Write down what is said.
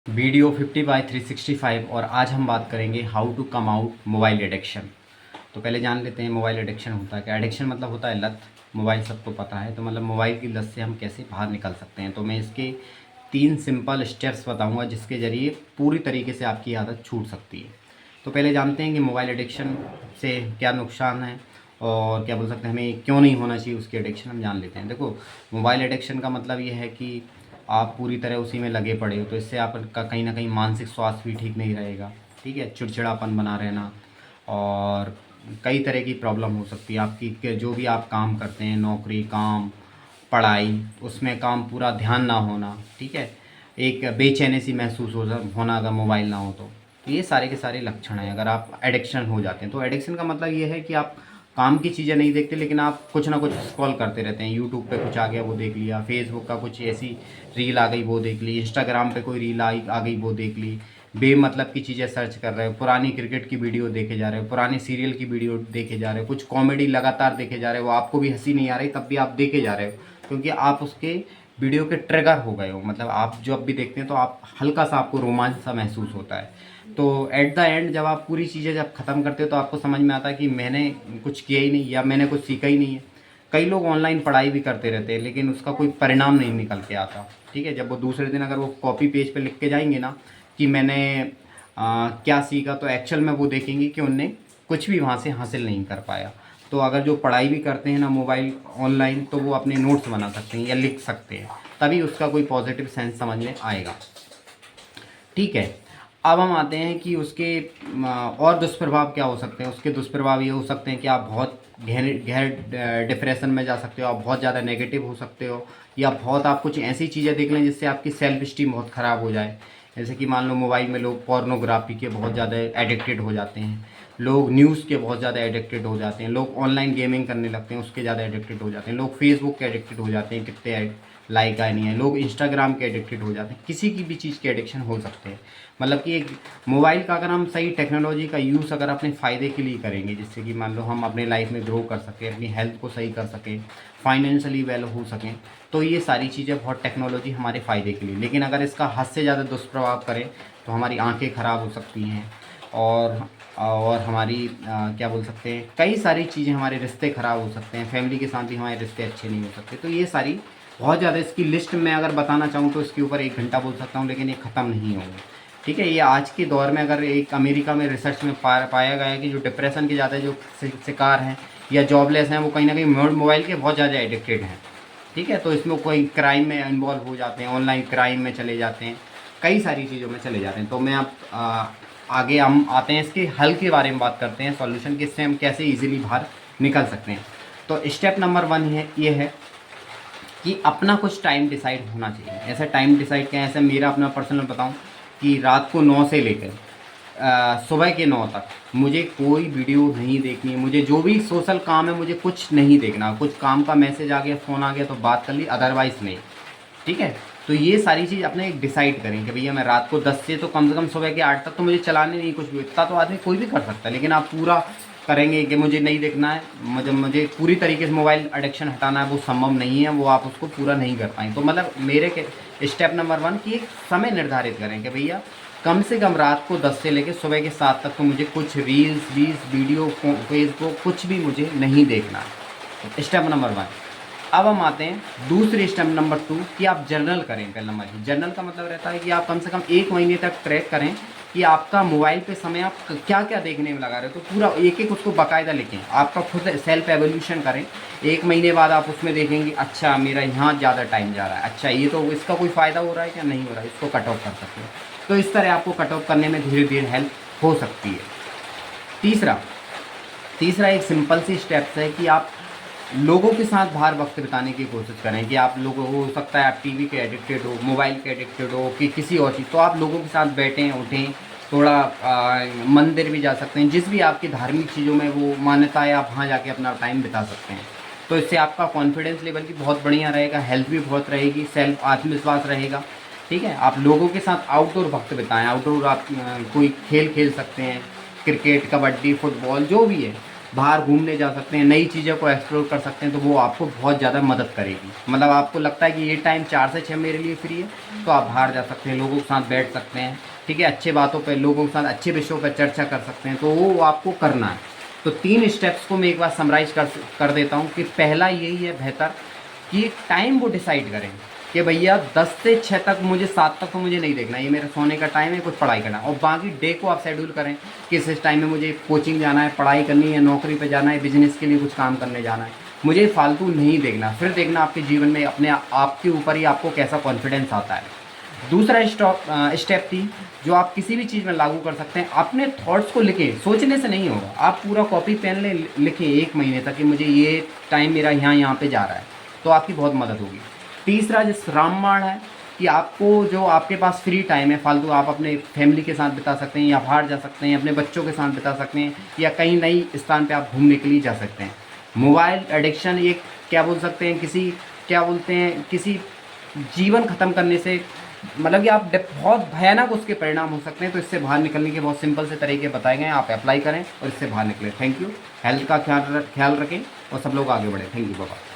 Video 50/365 और आज हम बात करेंगे how to come out mobile addiction. तो पहले जान लेते हैं मोबाइल एडिक्शन होता है क्या। एडिक्शन मतलब होता है लत। मोबाइल सबको पता है, तो मतलब मोबाइल की लत से हम कैसे बाहर निकल सकते हैं। तो मैं इसके 3 सिंपल स्टेप्स बताऊंगा जिसके ज़रिए पूरी तरीके से आपकी आदत छूट सकती है। तो पहले जानते हैं कि मोबाइल एडिक्शन से क्या नुकसान है और क्या बोल सकते हैं हमें क्यों नहीं होना चाहिए उसकी एडिक्शन। हम जान लेते हैं। देखो, मोबाइल एडिक्शन का मतलब ये है कि आप पूरी तरह उसी में लगे पड़े हो, तो इससे आपका कहीं ना कहीं मानसिक स्वास्थ्य भी ठीक नहीं रहेगा। ठीक है, चिड़चिड़ापन बना रहना और कई तरह की प्रॉब्लम हो सकती है आपकी कि जो भी आप काम करते हैं, नौकरी, काम, पढ़ाई, उसमें काम पूरा ध्यान ना होना। ठीक है, एक बेचैनी सी महसूस होना अगर मोबाइल ना हो तो ये सारे के सारे लक्षण हैं अगर आप एडिक्शन हो जाते हैं। तो एडिक्शन का मतलब ये है कि आप काम की चीज़ें नहीं देखते लेकिन आप कुछ ना कुछ स्क्रॉल करते रहते हैं। यूट्यूब पे कुछ आ गया वो देख लिया, फेसबुक का कुछ ऐसी रील आ गई वो देख ली, इंस्टाग्राम पे कोई रील आ गई वो देख ली, बेमतलब की चीज़ें सर्च कर रहे हो, पुरानी क्रिकेट की वीडियो देखे जा रहे हो, पुराने सीरियल की वीडियो देखे जा रहे हो, कुछ कॉमेडी लगातार देखे जा रहे हो, वो आपको भी हंसी नहीं आ रही तब भी आप देखे जा रहे हो क्योंकि आप उसके वीडियो के ट्रिगर हो गए हो। मतलब आप जब भी देखते हैं तो आप हल्का सा आपको रोमांच सा महसूस होता है। तो एट द एंड जब आप पूरी चीज़ें जब ख़त्म करते हो तो आपको समझ में आता है कि मैंने कुछ किया ही नहीं या मैंने कुछ सीखा ही नहीं है। कई लोग ऑनलाइन पढ़ाई भी करते रहते हैं लेकिन उसका कोई परिणाम नहीं निकल के आता। ठीक है, जब वो दूसरे दिन अगर वो कॉपी पेज पे लिख के जाएंगे ना कि मैंने क्या सीखा, तो एक्चुअल में वो देखेंगे कि उनने कुछ भी वहाँ से हासिल नहीं कर पाया। तो अगर जो पढ़ाई भी करते हैं ना मोबाइल ऑनलाइन, तो वो अपने नोट्स बना सकते हैं या लिख सकते हैं, तभी उसका कोई पॉजिटिव सेंस समझ में आएगा। ठीक है, अब हम आते हैं कि उसके और दुष्प्रभाव क्या हो सकते हैं। उसके दुष्प्रभाव ये हो सकते हैं कि आप बहुत गहर डिप्रेशन में जा सकते हो, आप बहुत ज़्यादा नेगेटिव हो सकते हो, या बहुत आप कुछ ऐसी चीज़ें देख लें जिससे आपकी सेल्फ स्टीम बहुत ख़राब हो जाए। जैसे कि मान लो मोबाइल में लोग पोर्नोग्राफी के बहुत ज़्यादा एडिक्टेड हो जाते हैं, लोग न्यूज़ के बहुत ज़्यादा एडिक्टेड हो जाते हैं, लोग ऑनलाइन गेमिंग करने लगते हैं उसके ज़्यादा एडिक्टेड हो जाते हैं, लोग फेसबुक के एडिक्टेड हो जाते हैं, कितने लाइक आए नहीं है, लोग इंस्टाग्राम के एडिक्टेड हो जाते हैं। किसी की भी चीज़ के एडिक्शन हो सकते हैं। मतलब कि एक मोबाइल का अगर हम सही टेक्नोलॉजी का यूज़ अगर अपने फ़ायदे के लिए करेंगे, जिससे कि मान लो हम अपने लाइफ में ग्रो कर सकें, अपनी हेल्थ को सही कर सकें, फाइनेंशियली वेल हो सकें, तो ये सारी चीज़ें बहुत टेक्नोलॉजी हमारे फ़ायदे के लिए। लेकिन अगर इसका हद से ज़्यादा दुष्प्रभाव करें तो हमारी आंखें ख़राब हो सकती हैं और हमारी क्या बोल सकते हैं, कई सारी चीज़ें, हमारे रिश्ते ख़राब हो सकते हैं, फैमिली के साथ भी हमारे रिश्ते अच्छे नहीं हो सकते। तो ये सारी बहुत ज़्यादा, इसकी लिस्ट मैं अगर बताना चाहूँ तो इसके ऊपर 1 घंटा बोल सकता हूँ लेकिन ये ख़त्म नहीं होंगे। ठीक है, ये आज के दौर में अगर एक अमेरिका में रिसर्च में पाया गया है कि जो डिप्रेशन के ज़्यादा जो शिकार हैं या जॉबलेस हैं वो कहीं ना कहीं मोबाइल के बहुत ज़्यादा एडिक्टेड हैं। ठीक है, तो इसमें कोई क्राइम में इन्वॉल्व हो जाते हैं, ऑनलाइन क्राइम में चले जाते हैं, कई सारी चीज़ों में चले जाते हैं। तो मैं अब आगे हम आते हैं इसके हल के बारे में बात करते हैं, सॉल्यूशन कि इससे हम कैसे ईजिली बाहर निकल सकते हैं। तो स्टेप नंबर 1 है ये है कि अपना कुछ टाइम डिसाइड होना चाहिए। ऐसा टाइम डिसाइड क्या है, ऐसा मेरा अपना पर्सनल बताऊं कि रात को 9 से लेकर सुबह के 9 तक मुझे कोई वीडियो नहीं देखनी है। मुझे जो भी सोशल काम है मुझे कुछ नहीं देखना। कुछ काम का मैसेज आ गया, फ़ोन आ गया तो बात कर ली, अदरवाइज़ नहीं। ठीक है, तो ये सारी चीज़ अपने एक डिसाइड करें कि भैया मैं रात को 10 से तो कम से कम सुबह के 8 तक तो मुझे चलाने नहीं कुछ भी। इतना तो आदमी कोई भी कर सकता है, लेकिन आप पूरा करेंगे कि मुझे नहीं देखना है, मुझे पूरी तरीके से मोबाइल एडिक्शन हटाना है, वो संभव नहीं है, वो आप उसको पूरा नहीं कर पाएंगे। तो मतलब मेरे के स्टेप नंबर 1 कि एक समय निर्धारित करें कि भैया कम से कम रात को 10 से लेकर सुबह के 7 तक तो मुझे कुछ रील्स वीडियो, फेसबुक कुछ भी मुझे नहीं देखना है। Step number 1। अब हम आते हैं दूसरे स्टेप नंबर 2 कि आप जर्नल करें। पहला नंबर जर्नल का मतलब रहता है कि आप कम से कम 1 महीने तक ट्रैक करें कि आपका मोबाइल पे समय आप क्या क्या देखने में लगा रहे हो। तो पूरा एक एक उसको बाकायदा लिखें, आपका खुद सेल्फ एवोल्यूशन करें। 1 महीने बाद आप उसमें देखेंगे अच्छा मेरा यहाँ ज़्यादा टाइम जा रहा है, अच्छा ये तो इसका कोई फ़ायदा हो रहा है क्या, नहीं हो रहा है, इसको कट ऑफ कर सकते हैं। तो इस तरह आपको कट ऑफ करने में धीरे धीरे हेल्प हो सकती है। तीसरा एक सिंपल सी स्टेप्स है कि आप लोगों के साथ बाहर वक्त बिताने की कोशिश करें। कि आप लोगों हो सकता है आप टीवी के एडिक्टेड हो, मोबाइल के एडिक्टेड हो, कि किसी और चीज़, तो आप लोगों के साथ बैठें उठें, थोड़ा मंदिर भी जा सकते हैं, जिस भी आपकी धार्मिक चीज़ों में वो मान्यता है आप वहाँ जाके अपना टाइम बिता सकते हैं। तो इससे आपका कॉन्फिडेंस लेवल भी बहुत बढ़िया रहेगा, हेल्थ भी बहुत रहेगी, सेल्फ आत्मविश्वास रहेगा। ठीक है, आप लोगों के साथ आउटडोर वक्त बिताएं। आउटडोर आप कोई खेल खेल सकते हैं, क्रिकेट, कबड्डी, फुटबॉल, जो भी है, बाहर घूमने जा सकते हैं, नई चीज़ों को एक्सप्लोर कर सकते हैं, तो वो आपको बहुत ज़्यादा मदद करेगी। मतलब आपको लगता है कि ये टाइम 4 से 6 मेरे लिए फ्री है, तो आप बाहर जा सकते हैं, लोगों के साथ बैठ सकते हैं, ठीक है, अच्छे बातों पे लोगों के साथ अच्छे विषयों पर चर्चा कर सकते हैं, तो वो आपको करना है। तो 3 स्टेप्स को मैं एक बार समराइज़ कर देता हूँ कि पहला यही है बेहतर कि टाइम वो डिसाइड करें कि भैया 10 से 6 तक मुझे 7 तक तो मुझे नहीं देखना, ये मेरा सोने का टाइम है, कुछ पढ़ाई करना, और बाकी डे को आप शेड्यूल करें कि इस टाइम में मुझे कोचिंग जाना है, पढ़ाई करनी है, नौकरी पे जाना है, बिजनेस के लिए कुछ काम करने जाना है, मुझे फालतू नहीं देखना। फिर देखना आपके जीवन में अपने आपके ऊपर ही आपको कैसा कॉन्फिडेंस आता है। दूसरा स्टेप थी जो आप किसी भी चीज़ में लागू कर सकते हैं, अपने थॉट्स को लिखें, सोचने से नहीं होगा, आप पूरा कॉपी पेन ले लिखें 1 महीने तक कि मुझे ये टाइम मेरा यहाँ पे जा रहा है, तो आपकी बहुत मदद होगी। तीसरा जिस रामबाण है कि आपको जो आपके पास फ्री टाइम है फालतू, आप अपने फैमिली के साथ बिता सकते हैं, या बाहर जा सकते हैं, अपने बच्चों के साथ बिता सकते हैं, या कहीं नई स्थान पे आप घूमने के लिए जा सकते हैं। मोबाइल एडिक्शन एक क्या बोल सकते हैं, किसी जीवन ख़त्म करने से, मतलब कि आप बहुत भयानक उसके परिणाम हो सकते हैं। तो इससे बाहर निकलने के बहुत सिंपल से तरीके बताए गए हैं, आप अप्लाई करें और इससे बाहर निकलें। Thank you. हेल्थ का ख्याल रखें और सब लोग आगे बढ़ें। Thank you, Baba.